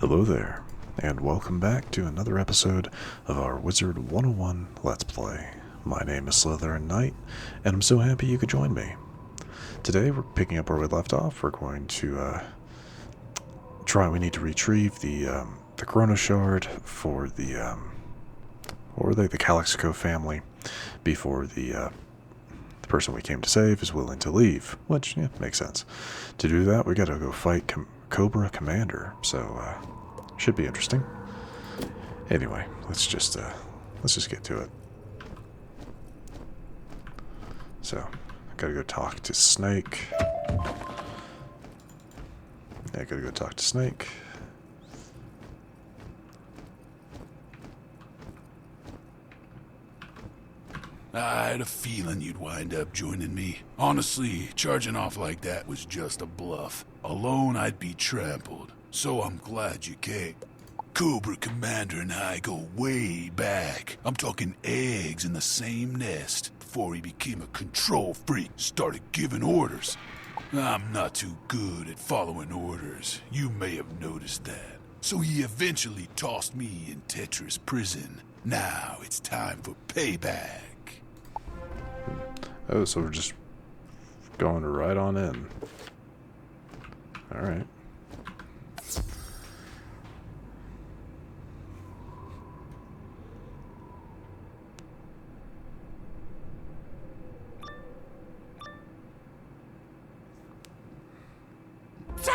Hello there, and welcome back to another episode of our Wizard101 Let's Play. My name is SlytherinKnight, and I'm so happy you could join me. Today we're picking up where we left off. We're going to we need to retrieve the Chrono Shard for the Calixico family before the person we came to save is willing to leave, which, yeah, makes sense. To do that, we gotta go fight Cobra Commander, so should be interesting. Anyway, let's just get to it. So, I gotta go talk to Snake. Yeah, I gotta go talk to Snake. I had a feeling you'd wind up joining me. Honestly, charging off like that was just a bluff. Alone, I'd be trampled. So I'm glad you came. Cobra Commander and I go way back. I'm talking eggs in the same nest. Before he became a control freak, started giving orders. I'm not too good at following orders. You may have noticed that. So he eventually tossed me in Tetris prison. Now it's time for payback. Oh, so we're just going right on in. Alright.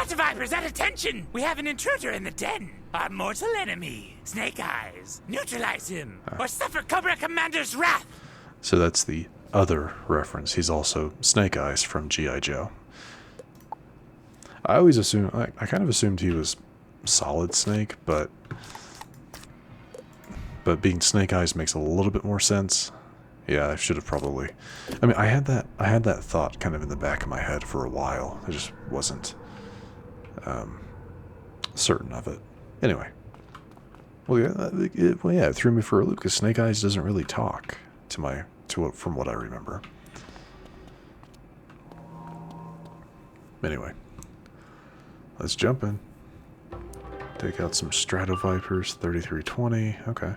Survivors, at attention! We have an intruder in the den. Our mortal enemy, Snake Eyes. Neutralize him, or suffer Cobra Commander's wrath. So that's the other reference. He's also Snake Eyes from G.I. Joe. I always assumed, I kind of assumed he was Solid Snake, but being Snake Eyes makes a little bit more sense. Yeah, I should have probably. I mean, I had that thought kind of in the back of my head for a while. I just wasn't certain of it. Anyway, well, yeah, it threw me for a loop because Snake Eyes doesn't really talk from what I remember. Anyway, let's jump in. Take out some Strato Vipers, 3320. Okay.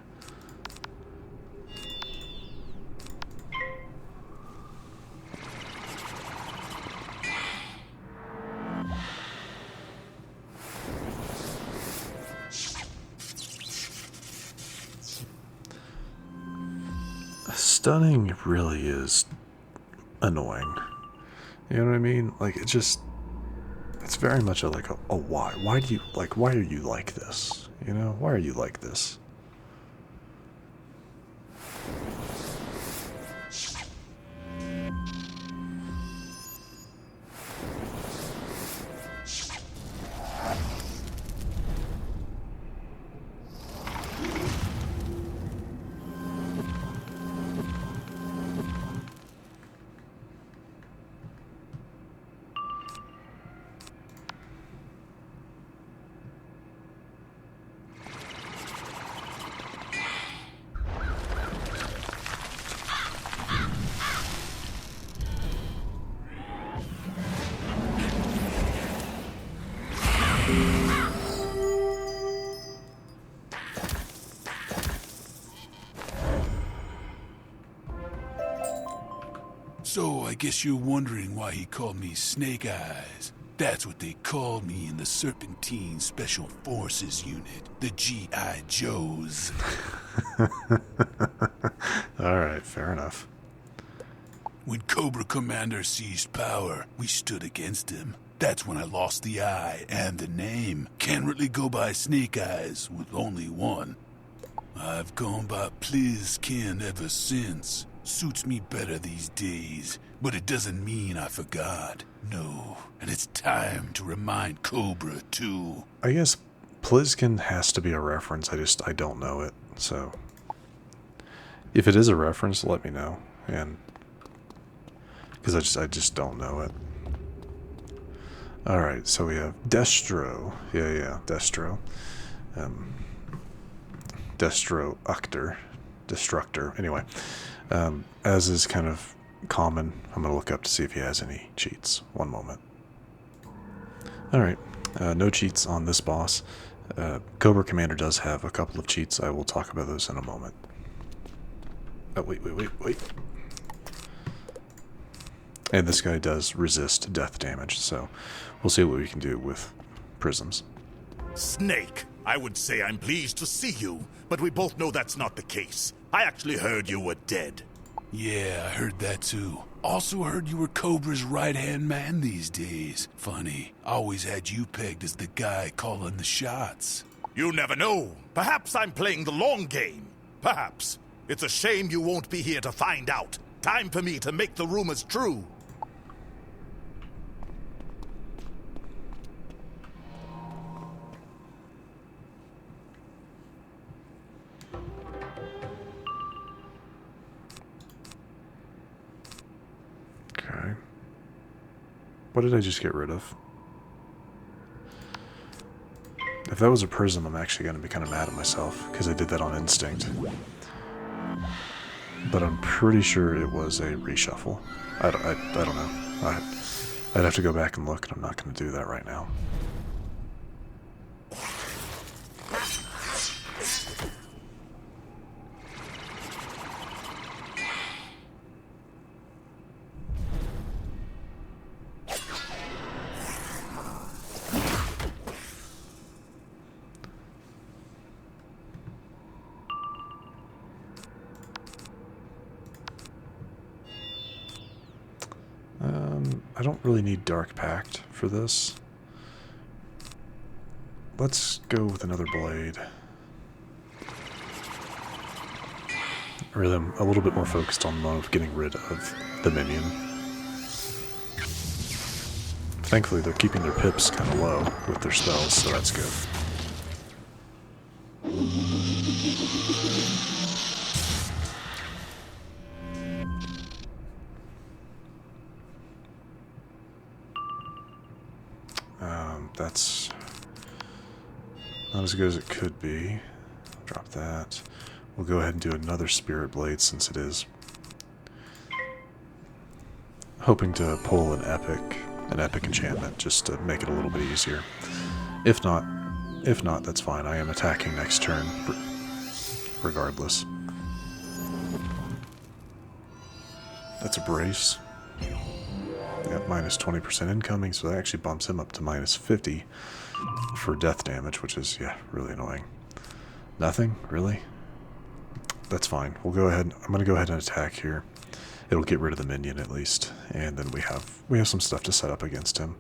Stunning really is annoying. You know what I mean? Like, it's very much a why. Why are you like this? You know, why are you like this? So I guess you're wondering why he called me Snake Eyes. That's what they called me in the Serpentine Special Forces Unit, the G.I. Joes. Alright, fair enough. When Cobra Commander seized power, we stood against him. That's when I lost the eye and the name. Can't really go by Snake Eyes with only one. I've gone by Plizkin ever since. Suits me better these days, but it doesn't mean I forgot. No, and it's time to remind Cobra, too. I guess Plizkin has to be a reference. I don't know it, so if it is a reference, let me know, and because I just don't know it. All right, so we have Destro. Yeah, Destro. Destructor. Anyway, as is kind of common, I'm going to look up to see if he has any cheats. One moment. Alright, no cheats on this boss. Cobra Commander does have a couple of cheats. I will talk about those in a moment. Oh, wait. And this guy does resist death damage, so we'll see what we can do with prisms. Snake, I would say I'm pleased to see you, but we both know that's not the case. I actually heard you were dead. Yeah, I heard that too. Also heard you were Cobra's right-hand man these days. Funny, always had you pegged as the guy calling the shots. You never know. Perhaps I'm playing the long game. Perhaps. It's a shame you won't be here to find out. Time for me to make the rumors true. Okay. What did I just get rid of? If that was a prism, I'm actually going to be kind of mad at myself, because I did that on instinct. But I'm pretty sure it was a reshuffle. I don't know. I'd have to go back and look, and I'm not going to do that right now. I don't really need Dark Pact for this. Let's go with another blade. Really, I'm a little bit more focused on getting rid of the minion. Thankfully, they're keeping their pips kind of low with their spells, so that's good. That's not as good as it could be. Drop that. We'll go ahead and do another Spirit Blade since it is. Hoping to pull an epic enchantment just to make it a little bit easier. If not, that's fine. I am attacking next turn regardless. That's a brace. Yep, minus 20% incoming, so that actually bumps him up to minus 50 for death damage, which is, yeah, really annoying. Nothing? Really? That's fine. We'll go ahead. I'm going to go ahead and attack here. It'll get rid of the minion at least, and then we have some stuff to set up against him.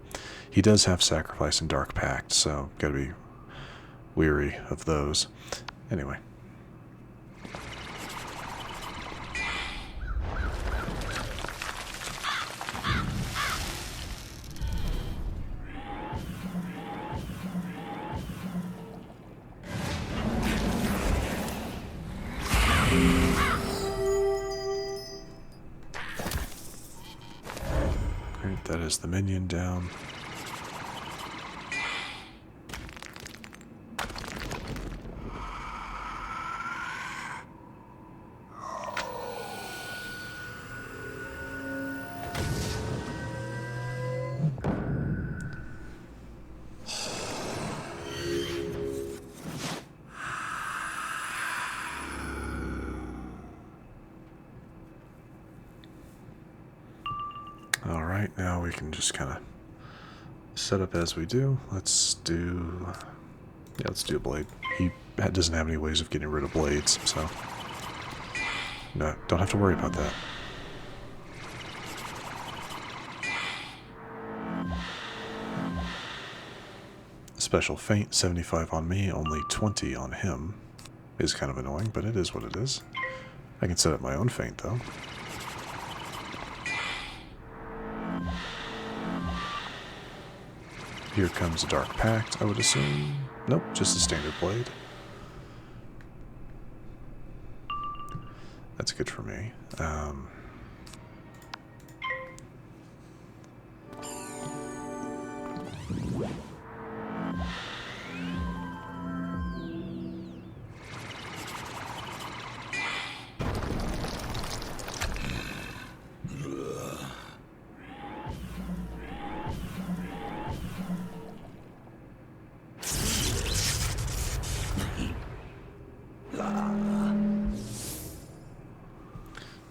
He does have Sacrifice and Dark Pact, so gotta be weary of those. Anyway. That is the minion down. Alright, now we can just kind of set up as we do. Let's do a blade. He doesn't have any ways of getting rid of blades, so no, don't have to worry about that. Special feint, 75 on me, only 20 on him. Is kind of annoying, but it is what it is. I can set up my own feint, though. Here comes a Dark Pact, I would assume. Nope, just a standard blade. That's good for me.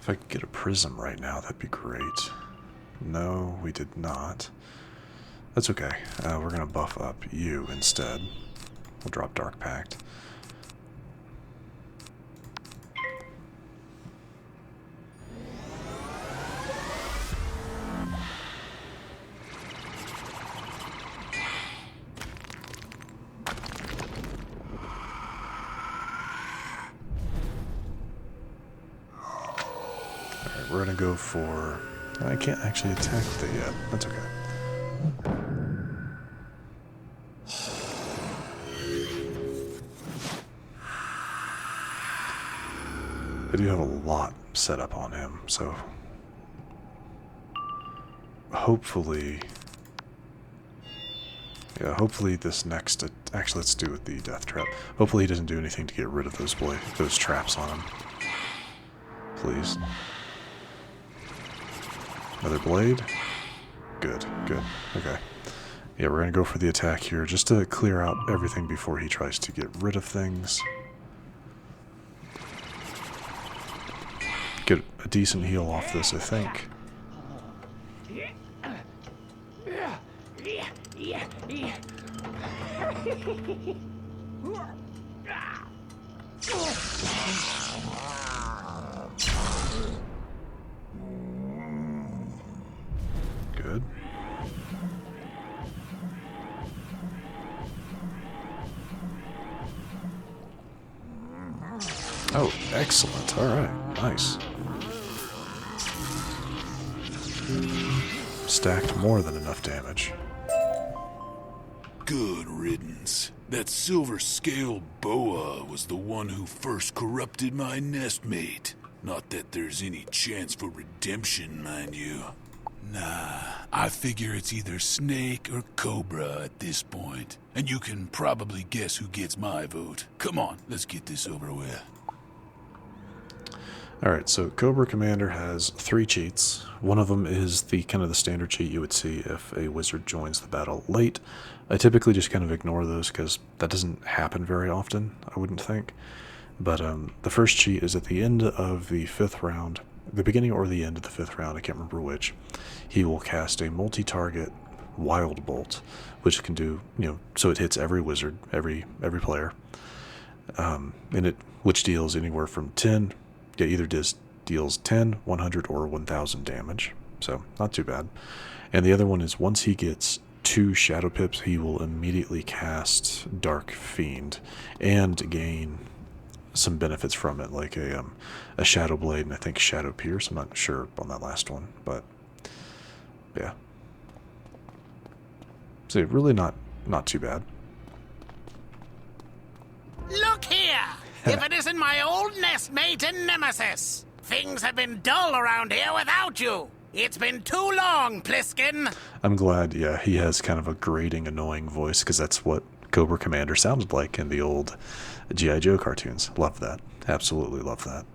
If I could get a prism right now, that'd be great. No, we did not. That's okay. We're going to buff up you instead. We'll drop Dark Pact. Alright, we're going to go for... I can't actually attack with it yet. That's okay. I do have a lot set up on him, so hopefully, yeah, hopefully this next, actually let's do with the death trap. Hopefully he doesn't do anything to get rid of those traps on him. Please. Another blade? Good, good, okay. Yeah, we're gonna go for the attack here, just to clear out everything before he tries to get rid of things. Get a decent heal off this, I think. Good. Oh, excellent. All right. Nice. Stacked more than enough damage. Good riddance. That silver scale boa was the one who first corrupted my nestmate. Not that there's any chance for redemption, mind you. Nah, I figure it's either Snake or Cobra at this point. And you can probably guess who gets my vote. Come on, let's get this over with. Alright, so Cobra Commander has 3 cheats. One of them is the kind of the standard cheat you would see if a wizard joins the battle late. I typically just kind of ignore those because that doesn't happen very often, I wouldn't think. But the first cheat is at the end of the 5th round, the beginning or the end of the 5th round, I can't remember which. He will cast a multi-target Wild Bolt, which can do, so it hits every wizard, every player. And which deals anywhere from 10... Yeah, either deals 10, 100, or 1,000 damage, so not too bad. And the other one is once he gets 2 Shadow Pips, he will immediately cast Dark Fiend and gain some benefits from it, like a Shadow Blade and I think Shadow Pierce. I'm not sure on that last one, but yeah. So really not too bad. Look here! If it isn't my old nestmate and nemesis! Things have been dull around here without you! It's been too long, Pliskin! I'm glad, yeah, he has kind of a grating, annoying voice, because that's what Cobra Commander sounded like in the old G.I. Joe cartoons. Love that. Absolutely love that.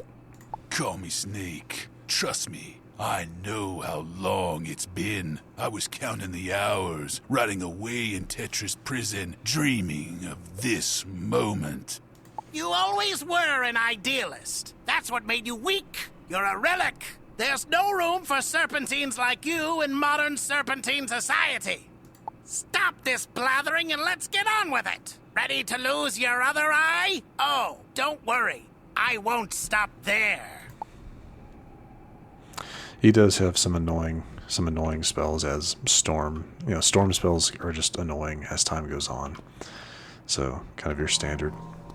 Call me Snake. Trust me, I know how long it's been. I was counting the hours, rotting away in Tetris prison, dreaming of this moment. You always were an idealist. That's what made you weak. You're a relic. There's no room for serpentines like you in modern serpentine society. Stop this blathering and let's get on with it. Ready to lose your other eye? Oh, don't worry. I won't stop there. He does have some annoying spells as Storm. Storm spells are just annoying as time goes on. So, kind of your standard.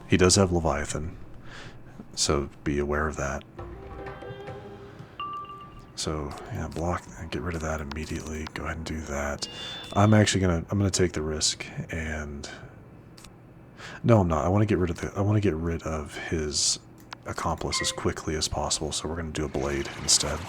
He does have Leviathan, so be aware of that. So, yeah, block and get rid of that immediately. Go ahead and do that. I'm gonna take the risk and no, I'm not. I want to get rid of his accomplice as quickly as possible, so we're gonna do a blade instead.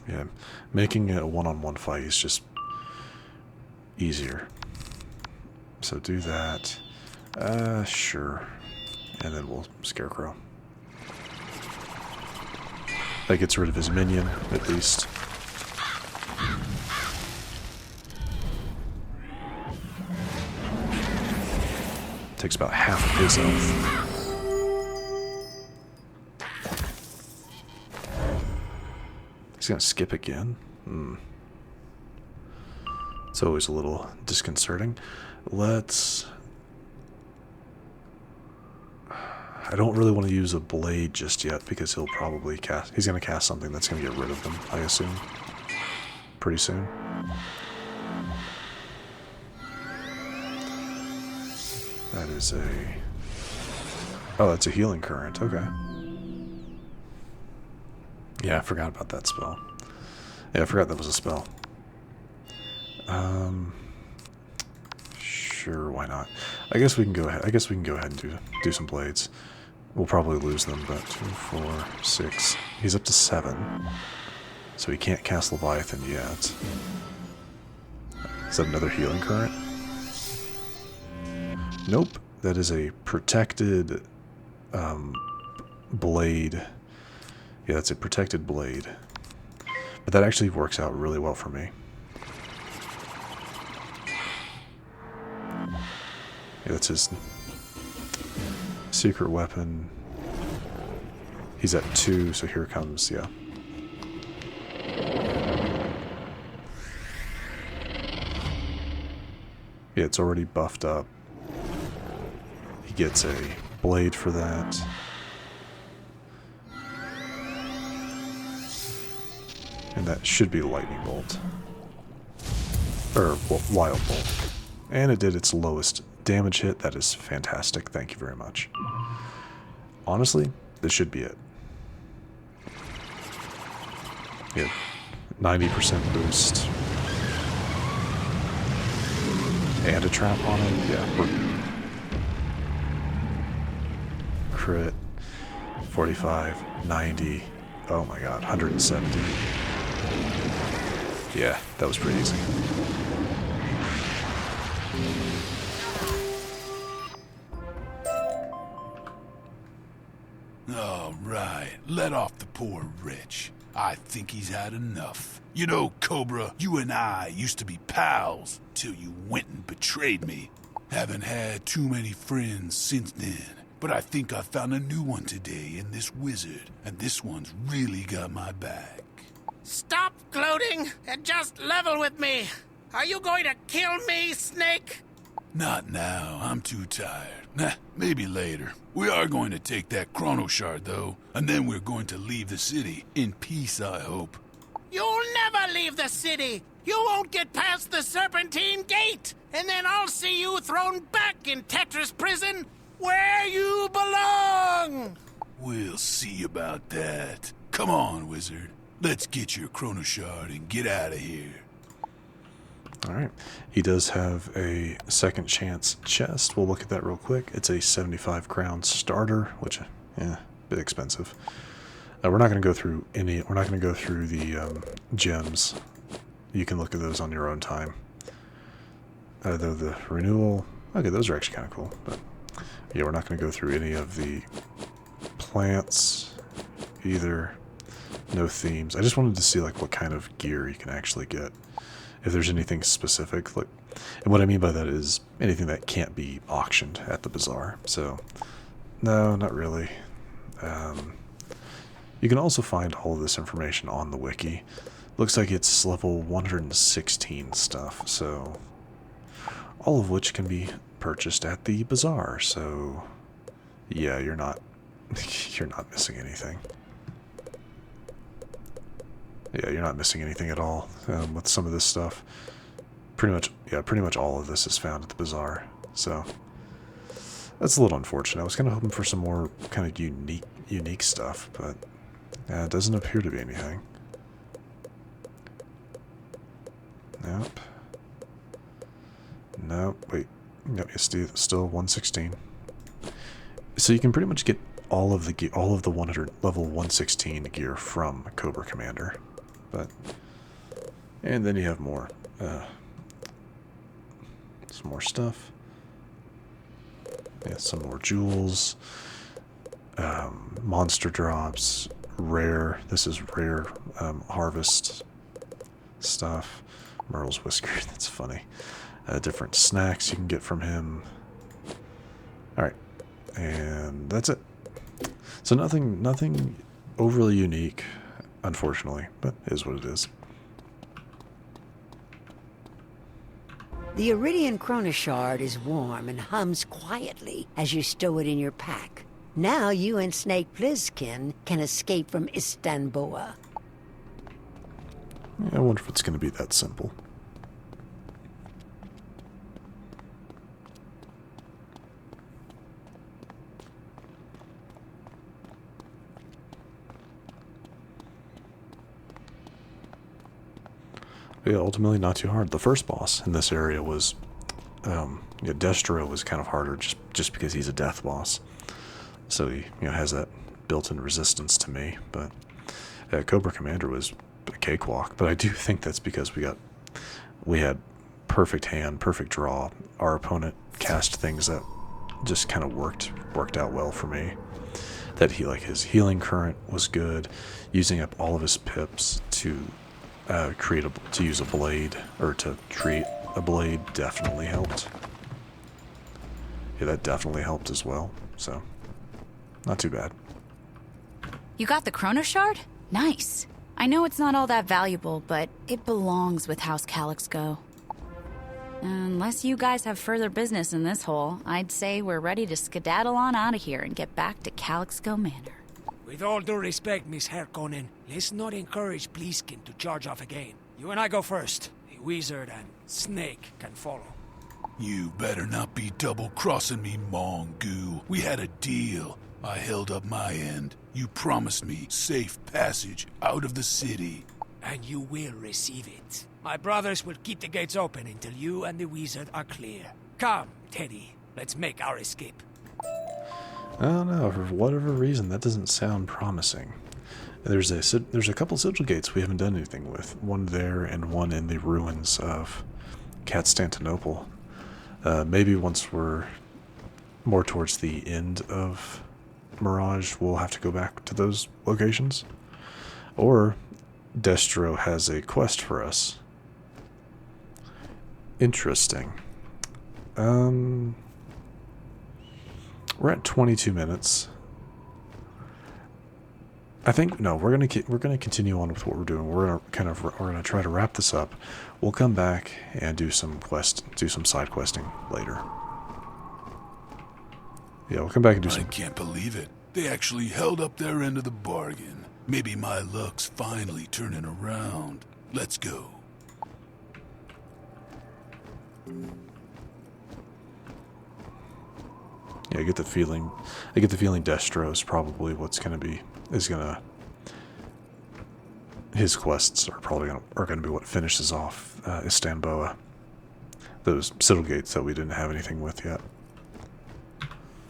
Yeah, making it a one-on-one fight is just easier. So do that. Sure. And then we'll Scarecrow. That gets rid of his minion, at least. Takes about half of his health. He's gonna skip again? It's always a little disconcerting. Let's... I don't really want to use a blade just yet because he'll probably cast... He's going to cast something that's going to get rid of them, I assume. Pretty soon. That is a... Oh, that's a healing current. Okay. Yeah, I forgot about that spell. Yeah, I forgot that was a spell. Sure, why not? I guess we can go ahead. I guess we can go ahead and do some blades. We'll probably lose them, but 2, 4, 6. He's up to 7, so he can't cast Leviathan yet. Is that another healing current? Nope. That is a protected blade. Yeah, that's a protected blade. But that actually works out really well for me. Yeah, that's his secret weapon. He's at 2, so here comes, yeah. Yeah, it's already buffed up. He gets a blade for that. And that should be Lightning Bolt. Or, well, Wild Bolt. And it did its lowest damage hit. That is fantastic. Thank you very much. Honestly, this should be it. Yeah, 90% boost. And a trap on it. Yeah, we're... Crit. 45, 90. Oh my god, 170. Yeah, that was pretty easy. All right, let off the poor wretch. I think he's had enough. You know, Cobra, you and I used to be pals till you went and betrayed me. Haven't had too many friends since then, but I think I found a new one today in this wizard, and this one's really got my back. Stop gloating and just level with me. Are you going to kill me, Snake? Not now, I'm too tired. Nah, maybe later. We are going to take that chrono shard, though, and then we're going to leave the city. In peace, I hope. You'll never leave the city. You won't get past the Serpentine Gate, and then I'll see you thrown back in Tetris Prison, where you belong. We'll see about that. Come on, wizard. Let's get your chrono shard and get out of here. Alright, he does have a second chance chest. We'll look at that real quick. It's a 75 crown starter, which, a bit expensive. We're not going to go through we're not going to go through the gems. You can look at those on your own time. The renewal, okay, those are actually kind of cool, but yeah, we're not going to go through any of the plants either. No themes. I just wanted to see like what kind of gear you can actually get. If there's anything specific, like, and what I mean by that is anything that can't be auctioned at the bazaar. So, no, not really. You can also find all of this information on the wiki. Looks like it's level 116 stuff, so all of which can be purchased at the bazaar. So, yeah, you're not missing anything. Yeah, you're not missing anything at all with some of this stuff. Pretty much all of this is found at the bazaar. So that's a little unfortunate. I was kind of hoping for some more kind of unique stuff, but it doesn't appear to be anything. Nope. Nope. Wait. No, it's still 116. So you can pretty much get all of the level 116 gear from Cobra Commander. But, and then you have more, some more stuff. Yeah, some more jewels, monster drops, rare. This is rare harvest stuff. Merle's whisker. That's funny. Different snacks you can get from him. Alright. And that's it. So nothing overly unique, unfortunately, but it is what it is. The Iridian Chronoshard is warm and hums quietly as you stow it in your pack. Now you and Snake Plissken can escape from Istanbul. Yeah, I wonder if it's going to be that simple. But yeah, ultimately not too hard. The first boss in this area was, yeah, Destro was kind of harder just because he's a death boss. So he has that built-in resistance to me. But Cobra Commander was a cakewalk. But I do think that's because we had perfect hand, perfect draw. Our opponent cast things that just kind of worked out well for me. That his healing current was good, using up all of his pips to use a blade, or to create a blade, definitely helped. Yeah, that definitely helped as well. So, not too bad. You got the Chrono Shard? Nice. I know it's not all that valuable, but it belongs with House Calyxco. Unless you guys have further business in this hole, I'd say we're ready to skedaddle on out of here and get back to Calyxco Manor. With all due respect, Miss Harkonnen, let's not encourage Plissken to charge off again. You and I go first. The Wizard and Snake can follow. You better not be double-crossing me, Mongoose. We had a deal. I held up my end. You promised me safe passage out of the city. And you will receive it. My brothers will keep the gates open until you and the Wizard are clear. Come, Teddy. Let's make our escape. I don't know, for whatever reason, that doesn't sound promising. There's a couple sigil gates we haven't done anything with. One there and one in the ruins of Constantinople. Maybe once we're more towards the end of Mirage, we'll have to go back to those locations. Or Destro has a quest for us. Interesting. We're at 22 minutes. I think no, we're gonna continue on with what we're doing. We're gonna try to wrap this up. We'll come back and do some side questing later. Yeah, we'll come back and do some. I can't believe it. They actually held up their end of the bargain. Maybe my luck's finally turning around. Let's go. Yeah, I get the feeling Destro is probably his quests are gonna be what finishes off Istanbul. Those sigil gates that we didn't have anything with yet.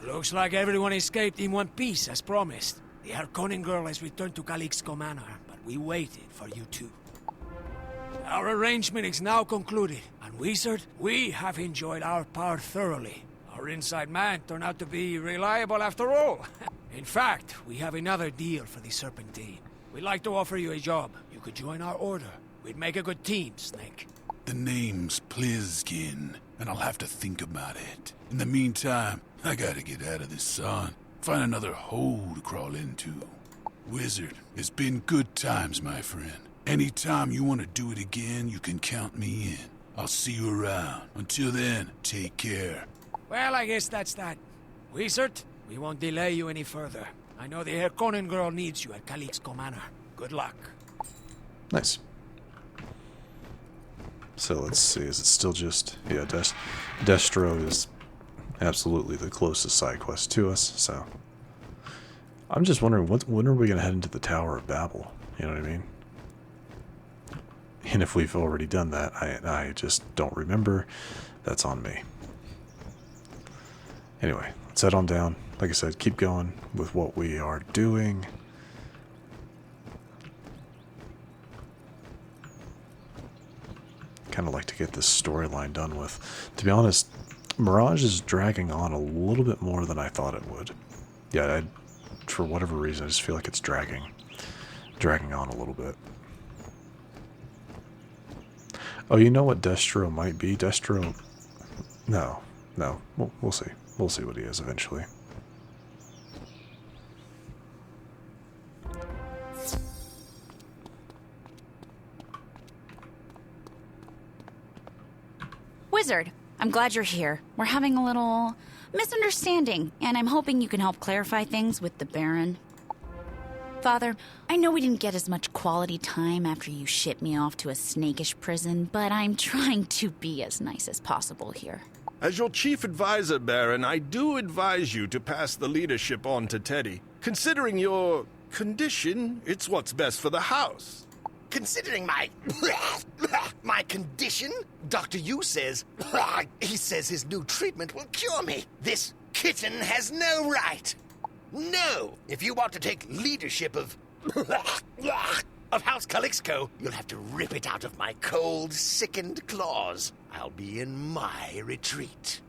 Looks like everyone escaped in one piece, as promised. The Harkonnen girl has returned to Calyxco Manor, but we waited for you too. Our arrangement is now concluded, and Wizard, we have enjoyed our part thoroughly. Our inside man turned out to be reliable after all. In fact, we have another deal for the Serpentine. We'd like to offer you a job. You could join our order. We'd make a good team, Snake. The name's Plissken, and I'll have to think about it. In the meantime, I gotta get out of this sun. Find another hole to crawl into. Wizard, it's been good times, my friend. Anytime you want to do it again, you can count me in. I'll see you around. Until then, take care. Well, I guess that's that. Wizard, we won't delay you any further. I know the Harkonnen girl needs you at Calyxco Manor. Good luck. Nice. So let's see, is it still just... Yeah, Destro is absolutely the closest side quest to us, so... I'm just wondering, when are we going to head into the Tower of Babel? You know what I mean? And if we've already done that, I just don't remember. That's on me. Anyway, let's head on down. Like I said, keep going with what we are doing. Kind of like to get this storyline done with. To be honest, Mirage is dragging on a little bit more than I thought it would. Yeah, for whatever reason, I just feel like it's dragging on a little bit. Oh, you know what Destro might be? Destro... No, we'll see. We'll see what he is eventually. Wizard, I'm glad you're here. We're having a little misunderstanding, and I'm hoping you can help clarify things with the Baron. Father, I know we didn't get as much quality time after you shipped me off to a snakish prison, but I'm trying to be as nice as possible here. As your chief advisor, Baron, I do advise you to pass the leadership on to Teddy. Considering your condition, it's what's best for the house. Considering my my condition, Dr. Yu says he says his new treatment will cure me. This kitten has no right. No, if you want to take leadership of House Calixco, you'll have to rip it out of my cold, sickened claws. I'll be in my retreat.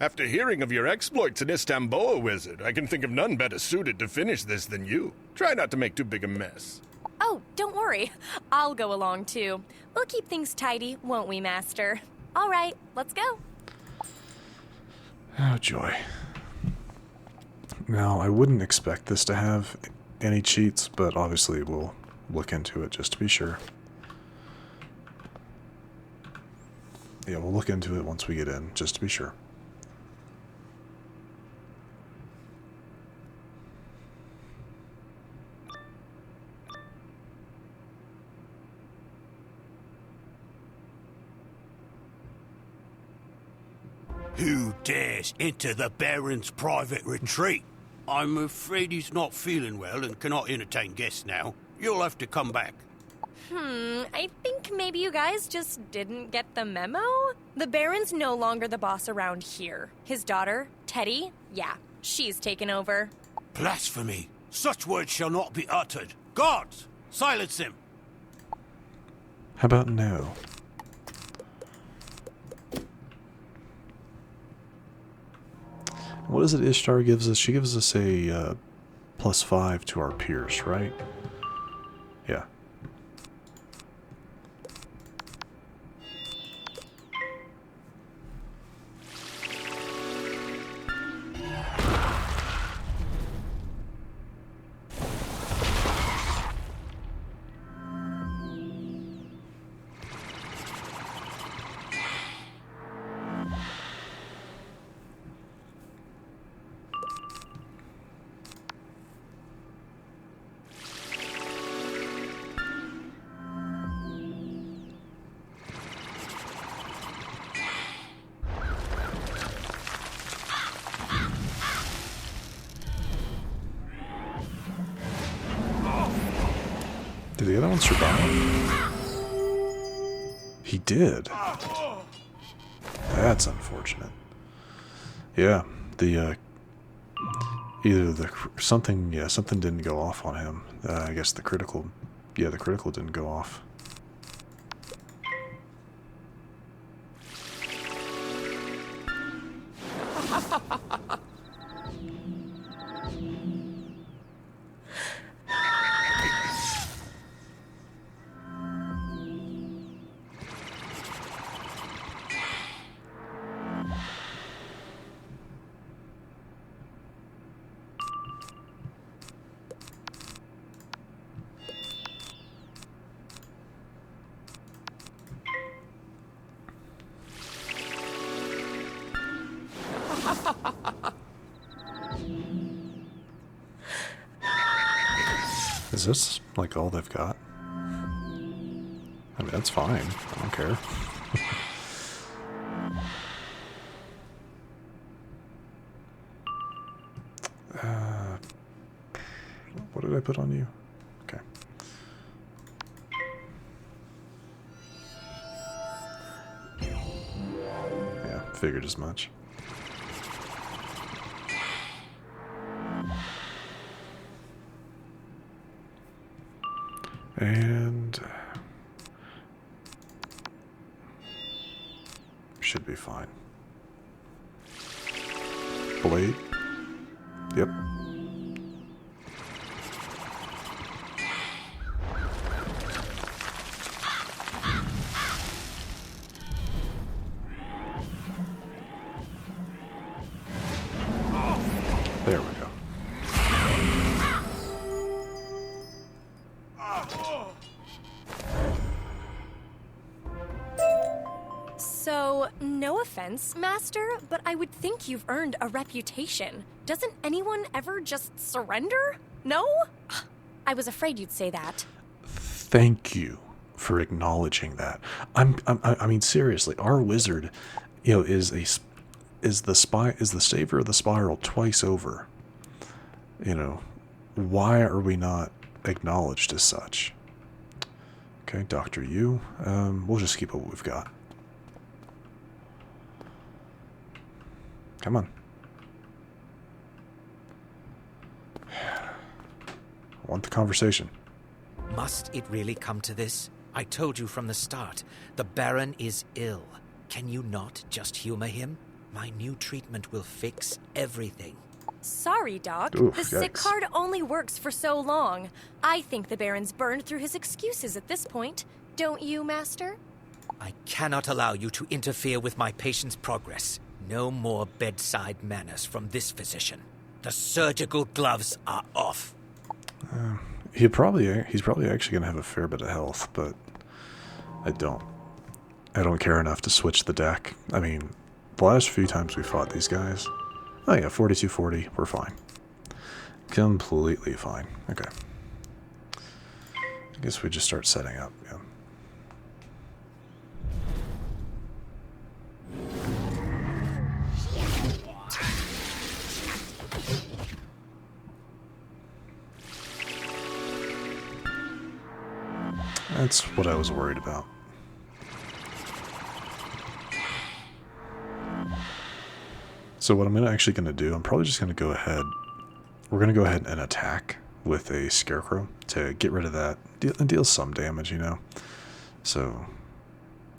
After hearing of your exploits in Istanbul, Wizard, I can think of none better suited to finish this than you. Try not to make too big a mess. Oh, don't worry. I'll go along too. We'll keep things tidy, won't we, Master? All right, let's go. Oh, joy. Now, I wouldn't expect this to have any cheats, but obviously we'll look into it just to be sure. Yeah, we'll look into it once we get in, just to be sure. Who dares enter the Baron's private retreat? I'm afraid he's not feeling well and cannot entertain guests now. You'll have to come back. I think maybe you guys just didn't get the memo? The Baron's no longer the boss around here. His daughter, Teddy, yeah, she's taken over. Blasphemy! Such words shall not be uttered. Guards, silence him! How about no? What is it Ishtar gives us? She gives us a +5 to our Pierce, right? Yeah. Did the other one survive? He did. That's unfortunate. Yeah, the either the something didn't go off on him. I guess the critical didn't go off. Is this like all they've got? I mean, that's fine. I don't care. What did I put on you? Okay. Yeah, figured as much. And should be fine. Blade. Yep. There we go. So, no offense, Master, but I would think you've earned a reputation. Doesn't anyone ever just surrender? No? I was afraid you'd say that. Thank you for acknowledging that. I mean, seriously, our wizard, you know, is the savior of the spiral twice over. You know, why are we not acknowledged as such? Okay, Dr. Yu, we'll just keep what we've got. Come on. I want the conversation. Must it really come to this? I told you from the start, the Baron is ill. Can you not just humor him? My new treatment will fix everything. Sorry, Doc. Oof, the sick yikes. card only works for so long. I think the Baron's burned through his excuses at this point. Don't you, Master? I cannot allow you to interfere with my patient's progress. No more bedside manners from this physician. The surgical gloves are off. He's probably actually going to have a fair bit of health, but I don't care enough to switch the deck. I mean, the last few times we fought these guys, oh yeah, 4240, we're fine. Completely fine. Okay. I guess we just start setting up, yeah. That's what I was worried about. So what I'm actually going to do, I'm probably just going to go ahead, we're going to go ahead and attack with a Scarecrow to get rid of that, and deal some damage, you know. So,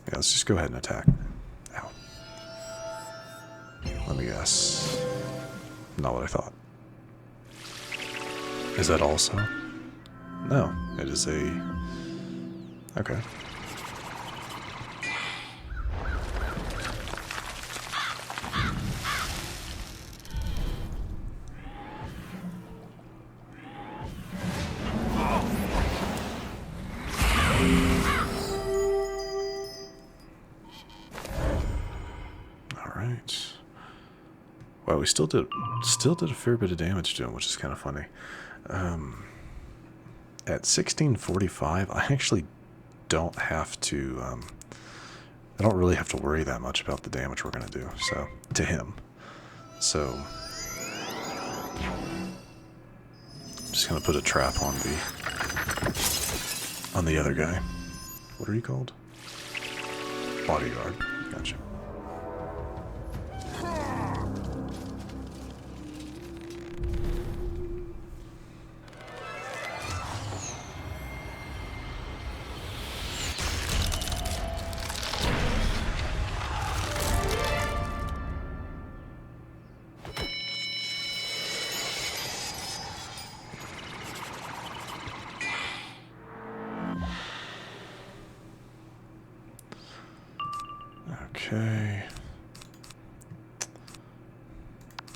yeah, let's just go ahead and attack. Ow. Let me guess. Not what I thought. Is that also? No, it is a... Okay. All right. Wow, we still did a fair bit of damage to him, which is kind of funny. At 1645, I actually don't have to, I don't really have to worry that much about the damage we're going to do, so, to him. So, I'm just going to put a trap on the other guy. What are you called? Bodyguard. Gotcha. Okay.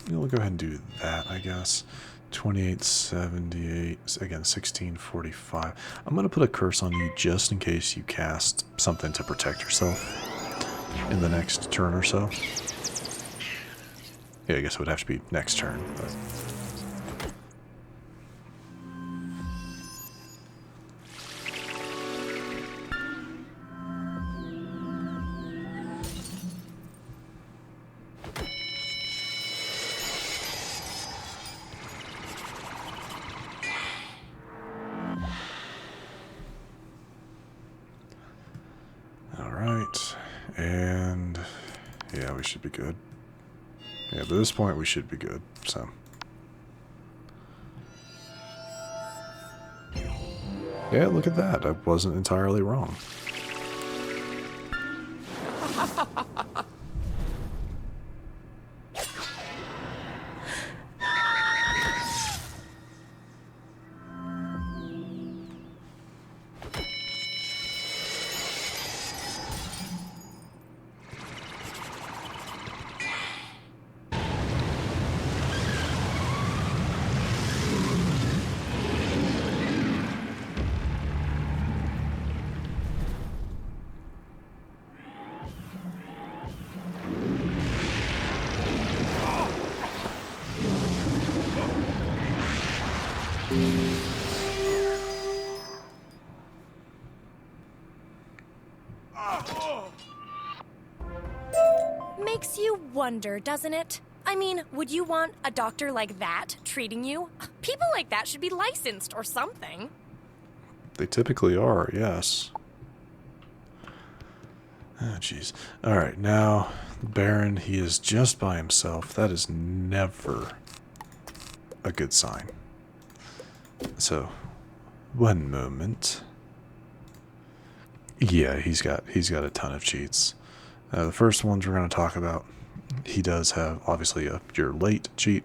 We'll go ahead and do that, I guess. 2878, again, 1645. I'm going to put a curse on you just in case you cast something to protect yourself in the next turn or so. Yeah, I guess it would have to be next turn, but... Alright, and yeah, we should be good. Yeah, by this point we should be good, so. Yeah, look at that, I wasn't entirely wrong. wonder, doesn't it? I mean, would you want a doctor like that treating you? People like that should be licensed or something. They typically are, yes. Oh, jeez. Alright, now, Baron, he is just by himself. That is never a good sign. So, one moment. Yeah, he's got a ton of cheats. The first ones we're going to talk about, he does have, obviously, your late cheat.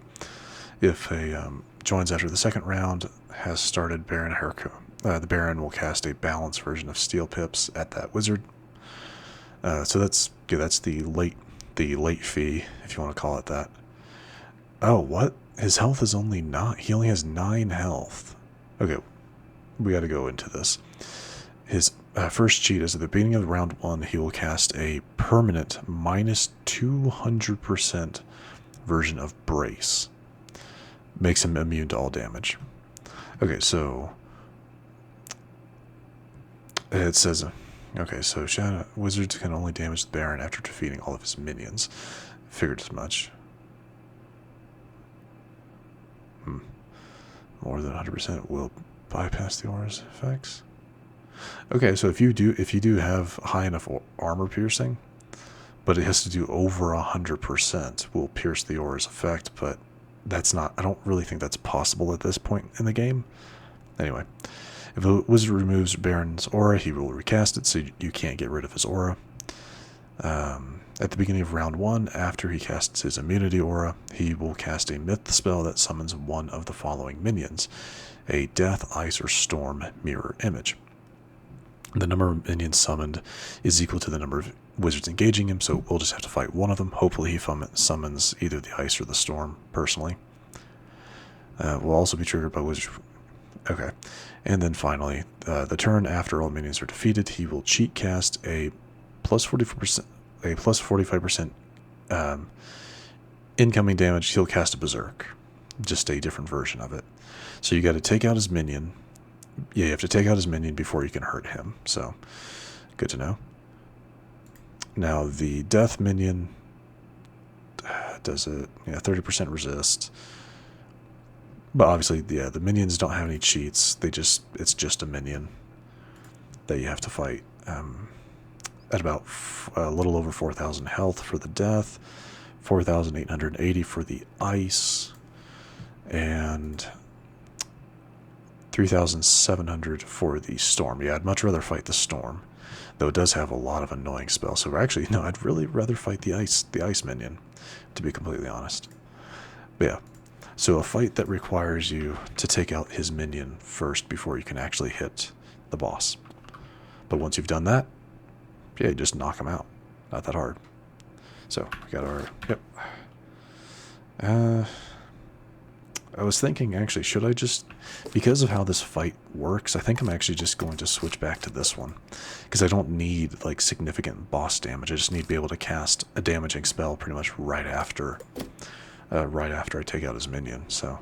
If a joins after the second round has started Baron the Baron will cast a balanced version of Steel Pips at that wizard. So that's the late fee, if you want to call it that. Oh, what? His health is only 9. He only has 9 health. Okay, we got to go into this. His first cheat is at the beginning of round 1, he will cast a permanent minus 200% version of Brace. Makes him immune to all damage. Okay, so it says, okay, so Shadow Wizards can only damage the Baron after defeating all of his minions. Figured as much. More than 100% will bypass the aura's effects. Okay, so if you do have high enough armor piercing, but it has to do over 100%, will pierce the aura's effect, but that's not, I don't really think that's possible at this point in the game. Anyway, if a wizard removes Baron's aura, he will recast it, so you can't get rid of his aura. At the beginning of round 1, after he casts his immunity aura, he will cast a myth spell that summons one of the following minions: a death, ice, or storm mirror image. The number of minions summoned is equal to the number of wizards engaging him, so we'll just have to fight one of them. Hopefully he summons either the ice or the storm, personally. Will also be triggered by wizards. Okay. And then finally, the turn after all minions are defeated, he will cheat cast a plus 45% incoming damage. He'll cast a Berserk. Just a different version of it. So you got to take out his minion. Yeah, you have to take out his minion before you can hurt him. So, good to know. Now, the death minion does it, 30% resist. But obviously, yeah, the minions don't have any cheats. It's just a minion that you have to fight. At about a little over 4,000 health for the death, 4,880 for the ice, and 3,700 for the storm. Yeah, I'd much rather fight the storm, though it does have a lot of annoying spells. So actually, no, I'd really rather fight the ice minion, to be completely honest. But yeah, so a fight that requires you to take out his minion first before you can actually hit the boss. But once you've done that, yeah, you just knock him out. Not that hard. So we got our, yep. I was thinking, actually, should I just, because of how this fight works, I think I'm actually just going to switch back to this one. Because I don't need, like, significant boss damage. I just need to be able to cast a damaging spell pretty much right after I take out his minion, so.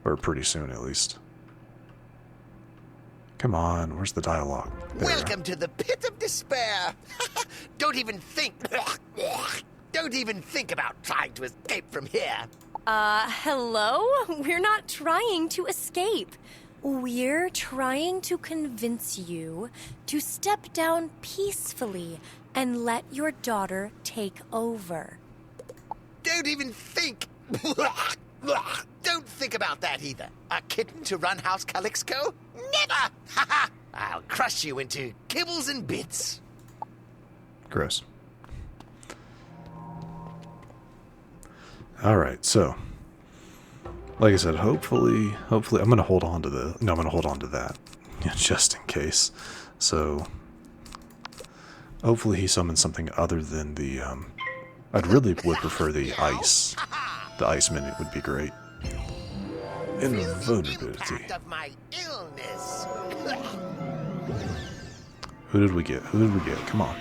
Or pretty soon, at least. Come on, where's the dialogue? There. Welcome to the pit of despair. Don't even think about trying to escape from here. Hello? We're not trying to escape. We're trying to convince you to step down peacefully and let your daughter take over. Don't even think. Don't think about that either. A kitten to run House Calixco? Never! I'll crush you into kibbles and bits. Gross. Alright, so like I said, hopefully I'm gonna hold on to that. Just in case. So hopefully he summons something other than the I'd really would prefer the ice. The ice minion would be great. Invulnerability. Of my illness. Who did we get? Come on.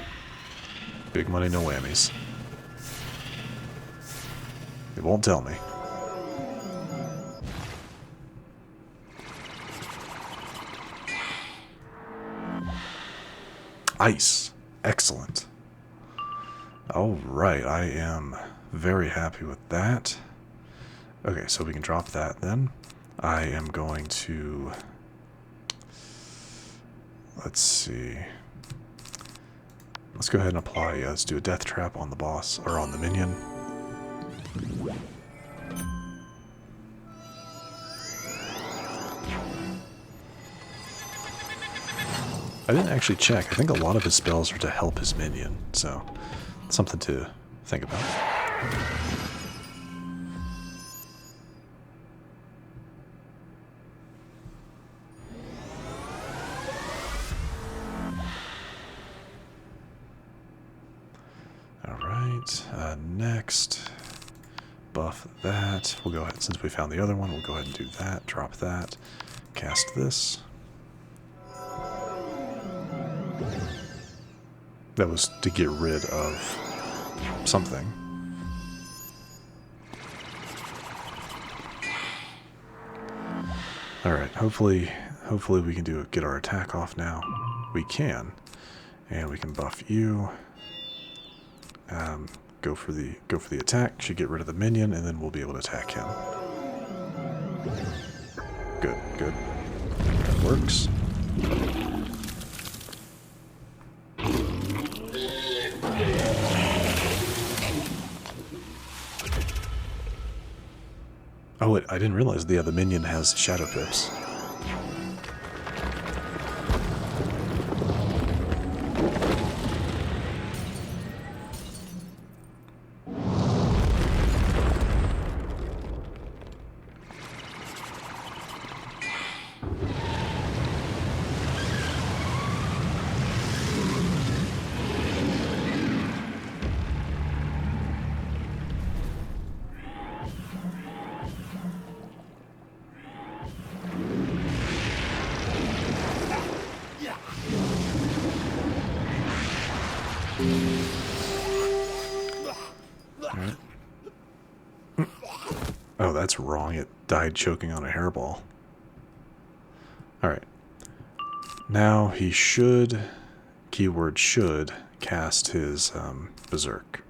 Big money, no whammies. It won't tell me. Ice. Excellent. Alright, I am very happy with that. Okay, so we can drop that then. I am going to... Let's see. Let's go ahead and apply, let's do a death trap on the boss, or on the minion. I didn't actually check. I think a lot of his spells are to help his minion, so something to think about. Alright, next, buff that. We'll go ahead, since we found the other one, we'll go ahead and do that, drop that, cast this. That was to get rid of something. Alright, hopefully we can get our attack off now. We can. And we can buff you. Go for the attack, should get rid of the minion, and then we'll be able to attack him. Good, good. That works. Oh, I didn't realize the minion has shadow pips. Right. Oh, that's wrong. It died choking on a hairball. Alright. Now he should, keyword should, cast his berserk.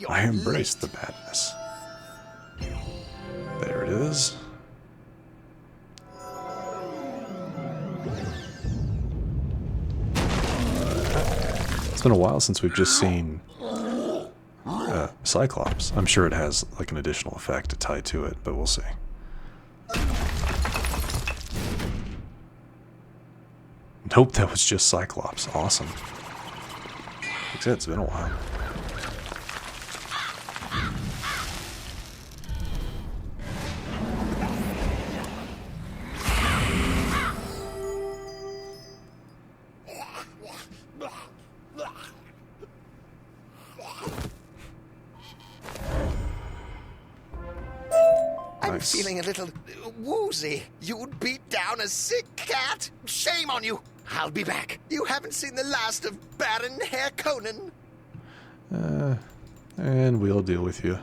I embrace the badness. There it is. It's been a while since we've just seen Cyclops. I'm sure it has like an additional effect tied to it, but we'll see. Nope, that was just Cyclops. Awesome. Like I said, it's been a while. I'm feeling a little woozy. You'd beat down a sick cat? Shame on you. I'll be back. You haven't seen the last of Baron Herr Conan. And we'll deal with you.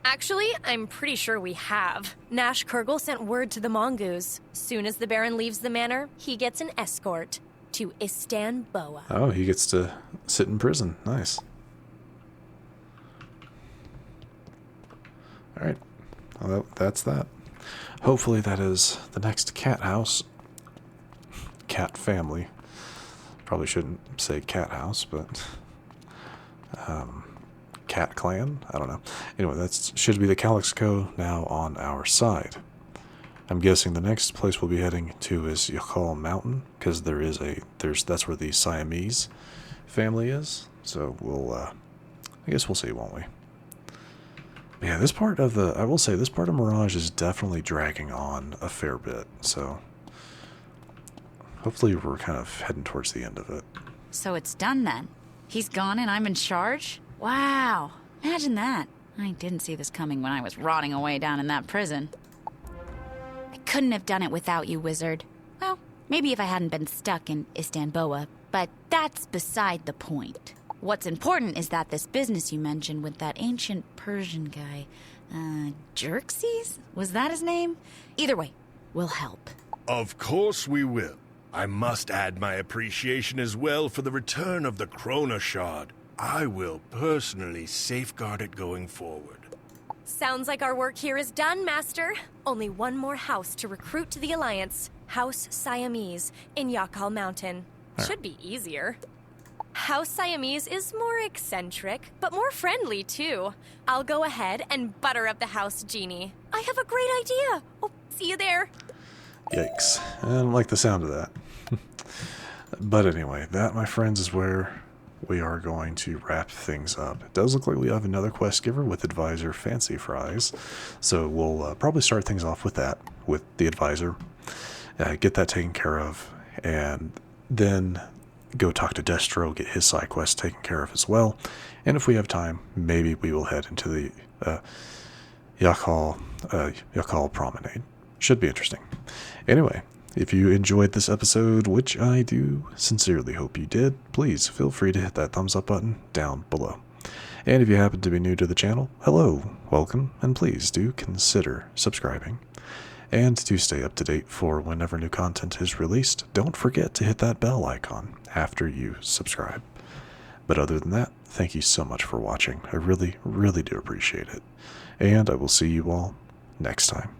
Actually, I'm pretty sure we have. Nash Kurgle sent word to the Mongoose. Soon as the Baron leaves the manor, he gets an escort to Istanbul. Oh, he gets to sit in prison. Nice. Alright. Well, that's that. Hopefully that is the next cat house. Cat family. Probably shouldn't say cat house, but... cat clan? I don't know. Anyway, that should be the Calyx Co. now on our side. I'm guessing the next place we'll be heading to is Yakhal Mountain, because that's where the Siamese family is. So we'll, I guess we'll see, won't we? But yeah, this part of I will say, this part of Mirage is definitely dragging on a fair bit, so hopefully we're kind of heading towards the end of it. So it's done then. He's gone and I'm in charge? Wow, imagine that. I didn't see this coming when I was rotting away down in that prison. I couldn't have done it without you, Wizard. Well, maybe if I hadn't been stuck in Istanbul, but that's beside the point. What's important is that this business you mentioned with that ancient Persian guy, Xerxes? Was that his name? Either way, we'll help. Of course we will. I must add my appreciation as well for the return of the Chrono Shard. I will personally safeguard it going forward. Sounds like our work here is done, Master. Only one more house to recruit to the Alliance. House Siamese in Yakal Mountain. Should be easier. House Siamese is more eccentric, but more friendly, too. I'll go ahead and butter up the house genie. I have a great idea. Oh, see you there. Yikes. I don't like the sound of that. But anyway, that, my friends, is where we are going to wrap things up. It does look like we have another quest giver with Advisor Fancy Fries. So we'll probably start things off with that, with the Advisor. Get that taken care of, and then go talk to Destro, get his side quest taken care of as well. And if we have time, maybe we will head into the Yakal Promenade. Should be interesting. Anyway, if you enjoyed this episode, which I do sincerely hope you did, please feel free to hit that thumbs up button down below. And if you happen to be new to the channel, hello, welcome, and please do consider subscribing. And to stay up to date for whenever new content is released, don't forget to hit that bell icon after you subscribe. But other than that, thank you so much for watching. I really, really do appreciate it. And I will see you all next time.